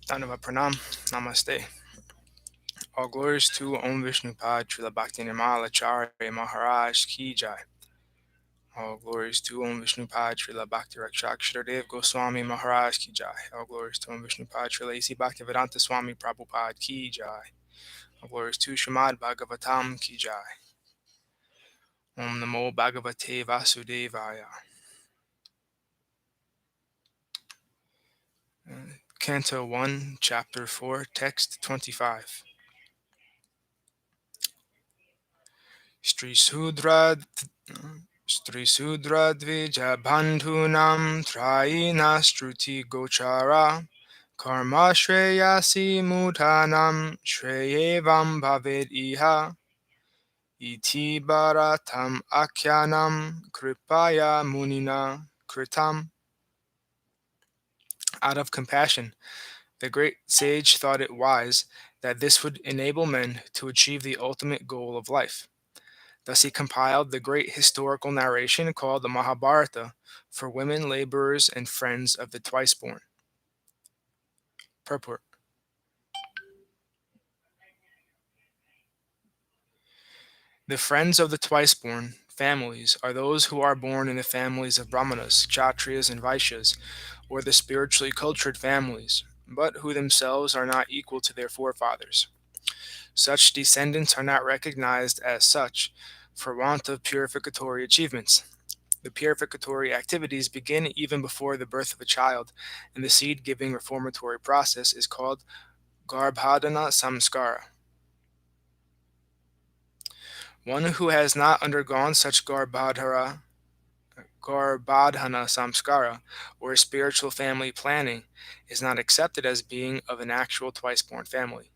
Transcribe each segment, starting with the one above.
Dhanava Pranam, Namaste. All glories to Om Vishnupad Srila Bhaktinirmala Acharya Maharaj Ki Jai. All glories to Om Vishnupad Srila Bhakti Rakshaksharadev Goswami Maharaj Ki Jai. All glories to Om Vishnupad Srila A.C. Bhaktivedanta Swami Prabhupada Ki Jai. All glories to Śrīmad-Bhāgavatam Ki Jai. Om Namo Bhagavate Vasudevaya. Canto 1, Chapter 4, Text 25. Strisudra Dvija Traina Struti Gochara Karma Shreyasi Mudhanam Shreyevam Bhaved Iha Iti Bharatam Akhyanam Kripaya Munina Kritam. Out of compassion, the great sage thought it wise that this would enable men to achieve the ultimate goal of life. Thus he compiled the great historical narration called the Mahabharata for women, laborers, and friends of the twice-born. Purport. The friends of the twice-born families are those who are born in the families of Brahmanas, Kshatriyas, and Vaishyas, or the spiritually cultured families, but who themselves are not equal to their forefathers. Such descendants are not recognized as such for want of purificatory achievements. The purificatory activities begin even before the birth of a child, and the seed-giving reformatory process is called Garbhadana Samskara. One who has not undergone such Garbhadana Samskara, or spiritual family planning, is not accepted as being of an actual twice-born family.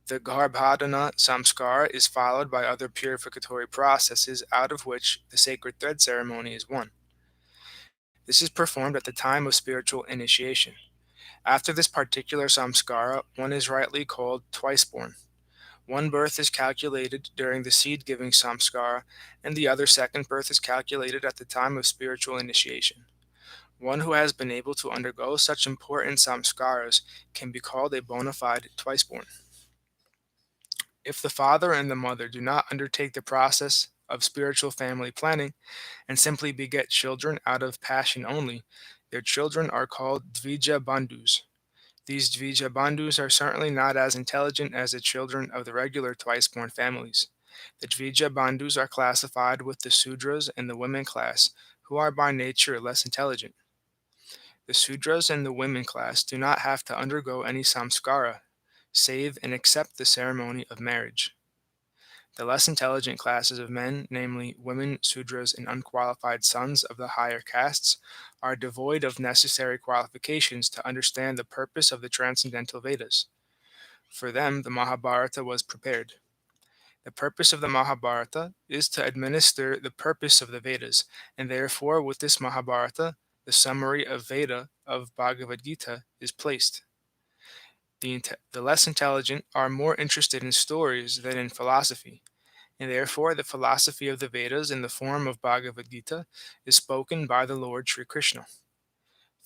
The Garbhadana Samskara is followed by other purificatory processes, out of which the sacred thread ceremony is one. This is performed at the time of spiritual initiation. After this particular samskara, one is rightly called twice-born. One birth is calculated during the seed-giving samskara, and the other second birth is calculated at the time of spiritual initiation. One who has been able to undergo such important samskaras can be called a bona fide twice-born. If the father and the mother do not undertake the process of spiritual family planning and simply beget children out of passion only, their children are called Dvija Bandhus. These Dvija Bandhus are certainly not as intelligent as the children of the regular twice-born families. The Dvija Bandhus are classified with the Sudras and the women class, who are by nature less intelligent. The Sudras and the women class do not have to undergo any samskara, save and accept the ceremony of marriage. The less intelligent classes of men, namely women, Sudras, and unqualified sons of the higher castes, are devoid of necessary qualifications to understand the purpose of the transcendental Vedas. For them, the Mahabharata was prepared. The purpose of the Mahabharata is to administer the purpose of the Vedas, and therefore with this Mahabharata, the summary of Veda of Bhagavad Gita is placed. The less intelligent are more interested in stories than in philosophy, and therefore the philosophy of the Vedas in the form of Bhagavad Gita is spoken by the Lord Sri Krishna.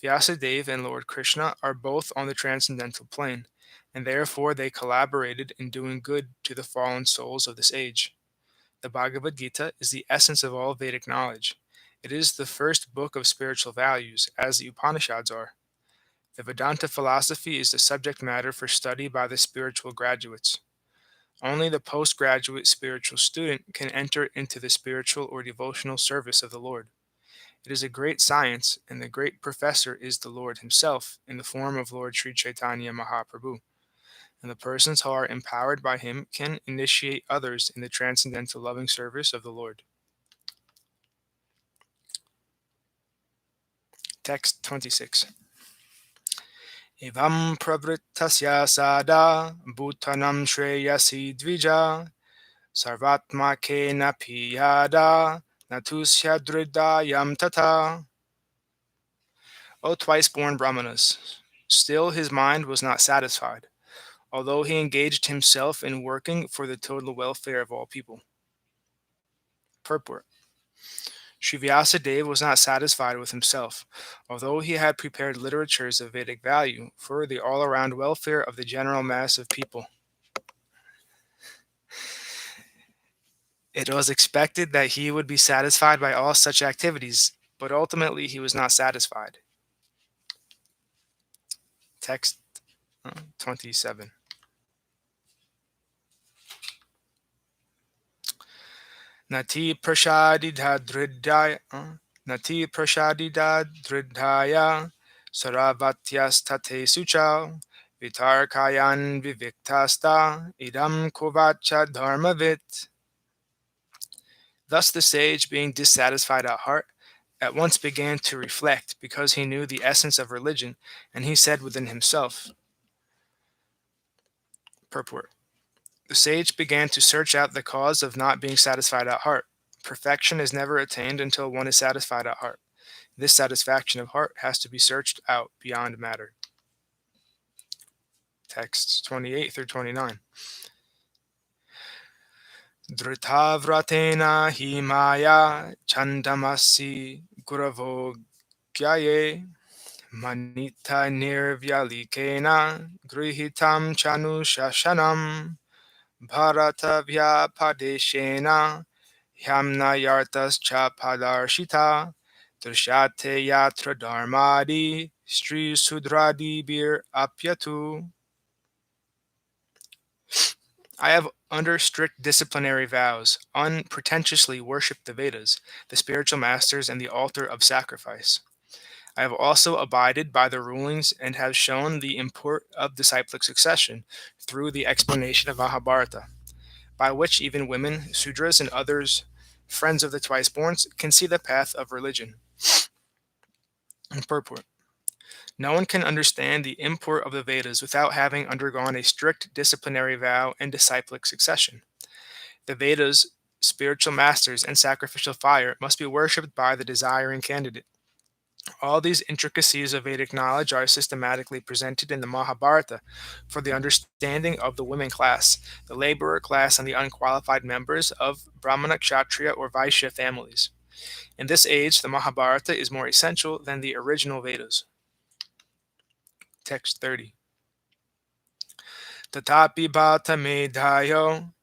Vyasadeva and Lord Krishna are both on the transcendental plane, and therefore they collaborated in doing good to the fallen souls of this age. The Bhagavad Gita is the essence of all Vedic knowledge. It is the first book of spiritual values, as the Upanishads are. The Vedanta philosophy is the subject matter for study by the spiritual graduates. Only the postgraduate spiritual student can enter into the spiritual or devotional service of the Lord. It is a great science, and the great professor is the Lord himself in the form of Lord Sri Chaitanya Mahaprabhu. And the persons who are empowered by him can initiate others in the transcendental loving service of the Lord. Text 26. Evam pravrittasya sada bhutanam shreyasi dvija sarvatmakena piyada natusya dridayam tata. O twice-born Brahmanas, still his mind was not satisfied, although he engaged himself in working for the total welfare of all people. Purport. Sri Vyasadeva was not satisfied with himself, although he had prepared literatures of Vedic value for the all-around welfare of the general mass of people. It was expected that he would be satisfied by all such activities, but ultimately he was not satisfied. Text 27. Nati prashadida dridaya Nati prashadida dridaya Saravatyas tate sucha Vitarkayan viviktasta idam kovacha dharmavit. Thus the sage, being dissatisfied at heart, at once began to reflect, because he knew the essence of religion, and he said within himself, Purport. The sage began to search out the cause of not being satisfied at heart. Perfection is never attained until one is satisfied at heart. This satisfaction of heart has to be searched out beyond matter. Texts 28 through 29. Dhrutavratena hi maya chandamasi guravo gyaye manita nirvyalikena grihitam chanu shashanam bharata vyapadeshena hyamnayartas cha padarshita drishyate yatra dharmadi stri sudradi bir apyatu. I have, under strict disciplinary vows, unpretentiously worshipped the Vedas, the spiritual masters, and the altar of sacrifice. I have also abided by the rulings and have shown the import of disciplic succession through the explanation of Mahabharata, by which even women, Sudras, and others, friends of the twice-borns, can see the path of religion. Purport. No one can understand the import of the Vedas without having undergone a strict disciplinary vow and disciplic succession. The Vedas, spiritual masters, and sacrificial fire must be worshipped by the desiring candidate. All these intricacies of Vedic knowledge are systematically presented in the Mahabharata for the understanding of the women class, the laborer class, and the unqualified members of Brahmana, Kshatriya, or Vaishya families. In this age, the Mahabharata is more essential than the original Vedas. Text 30. Tatapi bhata medhayo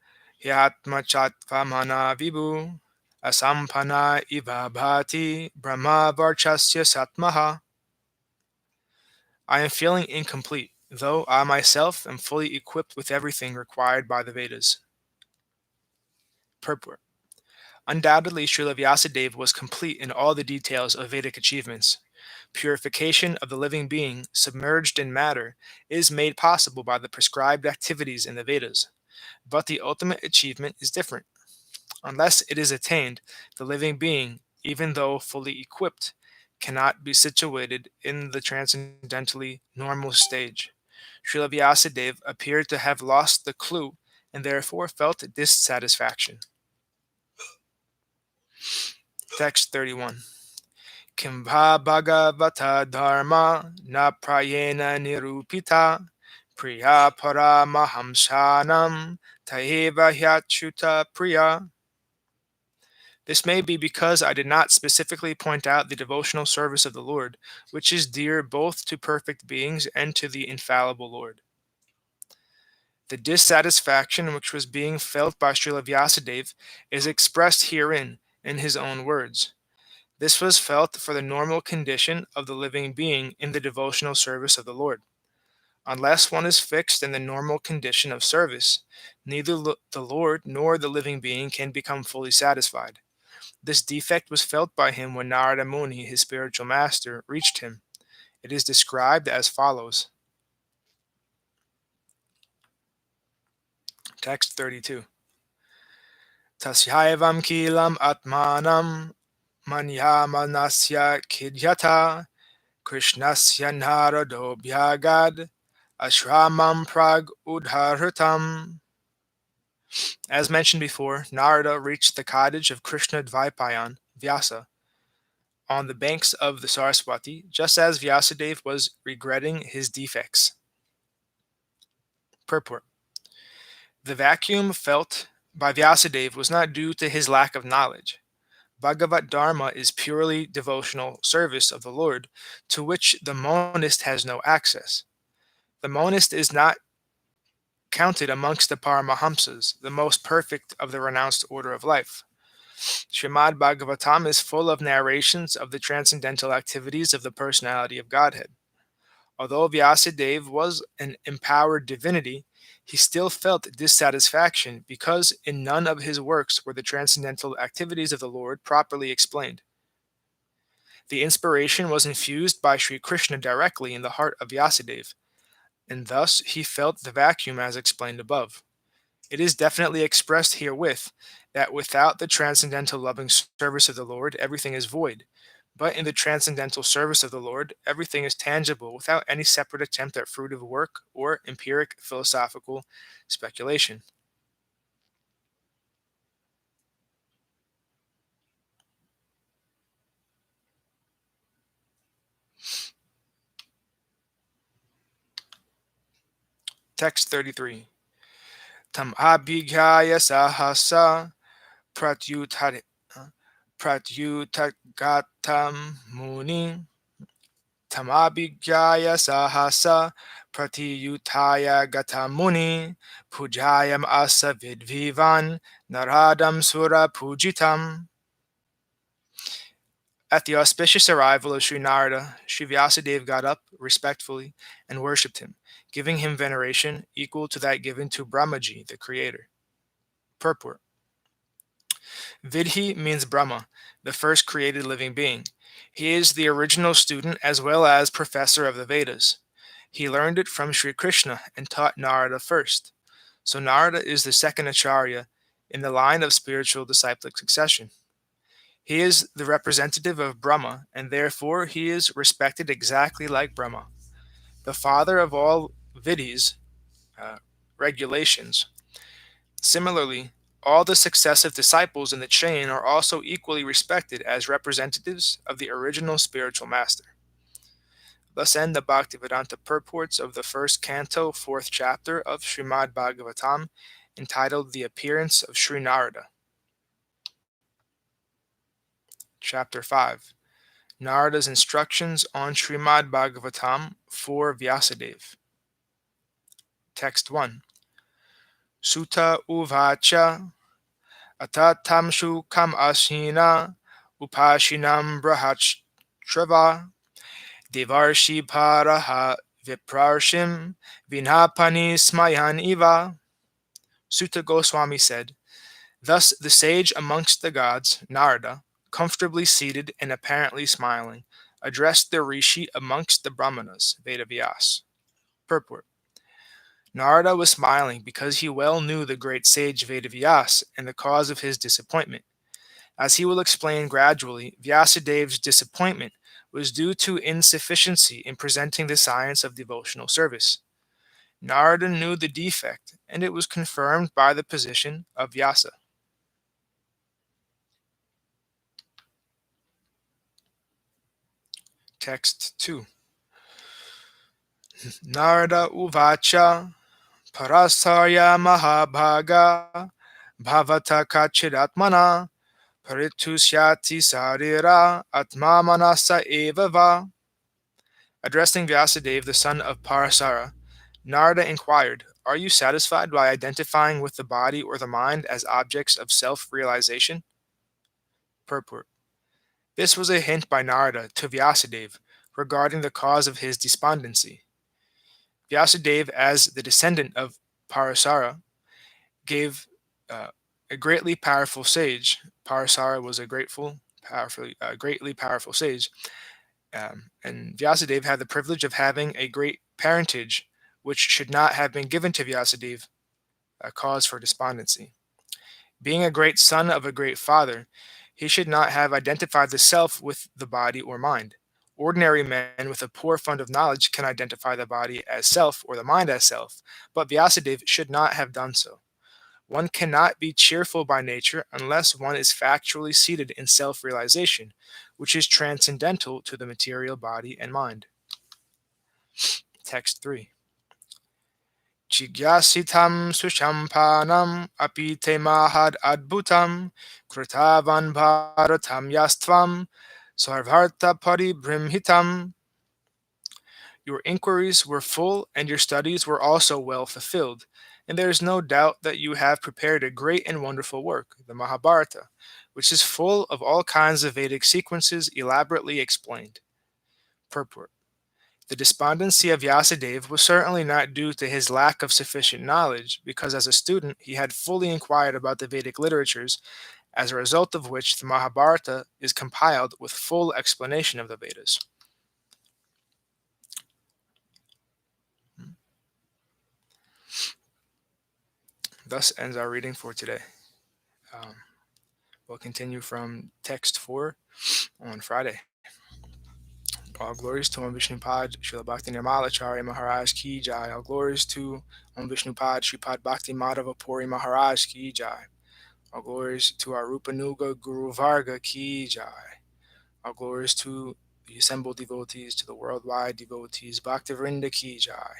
hyatma chatvamana vibhu asampana iva bhati brahma varchasya satmaha. I am feeling incomplete, though I myself am fully equipped with everything required by the Vedas. Purport. Undoubtedly, Srila Vyasadeva was complete in all the details of Vedic achievements. Purification of the living being, submerged in matter, is made possible by the prescribed activities in the Vedas. But the ultimate achievement is different. Unless it is attained, the living being, even though fully equipped, cannot be situated in the transcendentally normal stage. Srila Vyasadeva appeared to have lost the clue and therefore felt dissatisfaction. Text 31. Kimbha Bhagavata Dharma na prayena nirupita priya paramahamsanam taeva hyachuta priya. This may be because I did not specifically point out the devotional service of the Lord, which is dear both to perfect beings and to the infallible Lord. The dissatisfaction which was being felt by Srila Vyasadeva is expressed herein in his own words. This was felt for the normal condition of the living being in the devotional service of the Lord. Unless one is fixed in the normal condition of service, neither the Lord nor the living being can become fully satisfied. This defect was felt by him when Nārada Muni, his spiritual master, reached him. It is described as follows. Text 32. Tasyaivam kilam atmanam manyamanasya kidyata krishnasya narado bhyagad ashramam prag udharitam. As mentioned before, Nārada reached the cottage of Krishna Dvaipayan, Vyasa, on the banks of the Saraswati, just as Vyasadeva was regretting his defects. Purport. The vacuum felt by Vyasadeva was not due to his lack of knowledge, Bhagavat Dharma is purely devotional service of the Lord, to which the monist has no access. The monist is not counted amongst the Paramahamsas, the most perfect of the renounced order of life. Śrīmad-Bhāgavatam is full of narrations of the transcendental activities of the personality of Godhead. Although Vyasadeva was an empowered divinity, he still felt dissatisfaction because in none of his works were the transcendental activities of the Lord properly explained. The inspiration was infused by Sri Krishna directly in the heart of Vyasadeva, and thus he felt the vacuum as explained above. It is definitely expressed herewith that without the transcendental loving service of the Lord, everything is void. But in the transcendental service of the Lord, everything is tangible without any separate attempt at fruitive work or empiric philosophical speculation. Text 33. Tam abhigyaya sahasa pratyutagatam muni tamabhigyaya sahasa pratiyutaya gatamuni pujayam asa vidvivan naradam sura pujitam. At the auspicious arrival of Sri Nārada, Sri Vyasadeva got up respectfully and worshipped him, giving him veneration equal to that given to Brahmaji, the creator. Purport. Vidhi means Brahma, the first created living being. He is the original student as well as professor of the Vedas. He learned it from Sri Krishna and taught Narada first. So Narada is the second acharya in the line of spiritual disciplic succession. He is the representative of Brahma, and therefore he is respected exactly like Brahma. The father of all vidhis, regulations. Similarly, all the successive disciples in the chain are also equally respected as representatives of the original spiritual master. Thus end the Bhaktivedanta purports of the first canto, fourth chapter of Śrīmad-Bhāgavatam, entitled The Appearance of Sri Narada. Chapter 5. Narada's instructions on Śrīmad-Bhāgavatam for Vyasadeva. Text 1. Sutta uvacha atatam shukam asina upashinam brahachrava devarshi paraha viprarshim vinapani smayan iva. Sutta Goswami said, thus the sage amongst the gods, Narada, comfortably seated and apparently smiling, addressed the rishi amongst the brahmanas, Vedavyas. Purport. Narada was smiling because he well knew the great sage Vedavyas and the cause of his disappointment. As he will explain gradually, Vyasadev's disappointment was due to insufficiency in presenting the science of devotional service. Narada knew the defect, and it was confirmed by the position of Vyasa. Text 2. Narada uvacha parasarya mahabhaga bhavata kachidatmana paritusyati sarira atma manasa eva va. Addressing Vyasadeva, the son of Parasara, Narada inquired, are you satisfied by identifying with the body or the mind as objects of self-realization? Purport. This was a hint by Narada to Vyasadeva regarding the cause of his despondency. Vyasadeva, as the descendant of Parasara, gave a greatly powerful sage. Parasara was a greatly powerful sage. And Vyasadeva had the privilege of having a great parentage, which should not have been given to Vyasadeva, a cause for despondency. Being a great son of a great father, he should not have identified the self with the body or mind. Ordinary men with a poor fund of knowledge can identify the body as self or the mind as self, but Vyasadeva should not have done so. One cannot be cheerful by nature unless one is factually seated in self-realization, which is transcendental to the material body and mind. Text 3. Jigyasitam sushampanam apite mahad adbhutam krutavan bharatam yastvam sarvartha paribrimhitam. Your inquiries were full and your studies were also well fulfilled, and there is no doubt that you have prepared a great and wonderful work, the Mahabharata, which is full of all kinds of Vedic sequences elaborately explained. Purport. The despondency of Vyasadeva was certainly not due to his lack of sufficient knowledge, because as a student he had fully inquired about the Vedic literatures, as a result of which the Mahabharata is compiled with full explanation of the Vedas. Thus ends our reading for today. We'll continue from text 4 on Friday. All glories to Om Vishnupad, Srila Bhakti Nirmala Acharya Maharaj Ki Jai. All glories to Om Vishnupad, Sripad Bhakti Madhava Puri Maharaj Ki Jai. All glories to our Rupanuga Guru Varga Ki Jai. All glories to the assembled devotees, to the worldwide devotees, Bhaktivinoda Ki Jai.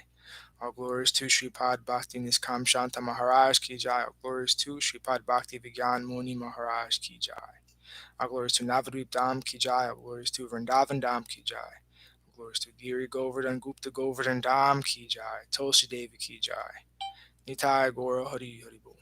All glories to Sripad Bhakti Niskam Shanta Maharaj Ki Jai. All glories to Sripad Bhakti Vigyan Muni Maharaj Ki Jai. All glories to Navadvip Dham Ki Jai. All glories to Vrindavan Dham Ki Jai. All glories to Giri Govardhan Gupta Govardhan Dham Ki Jai. Tulsi Devi Ki Jai. Nitai Gora Hari Hari Bol.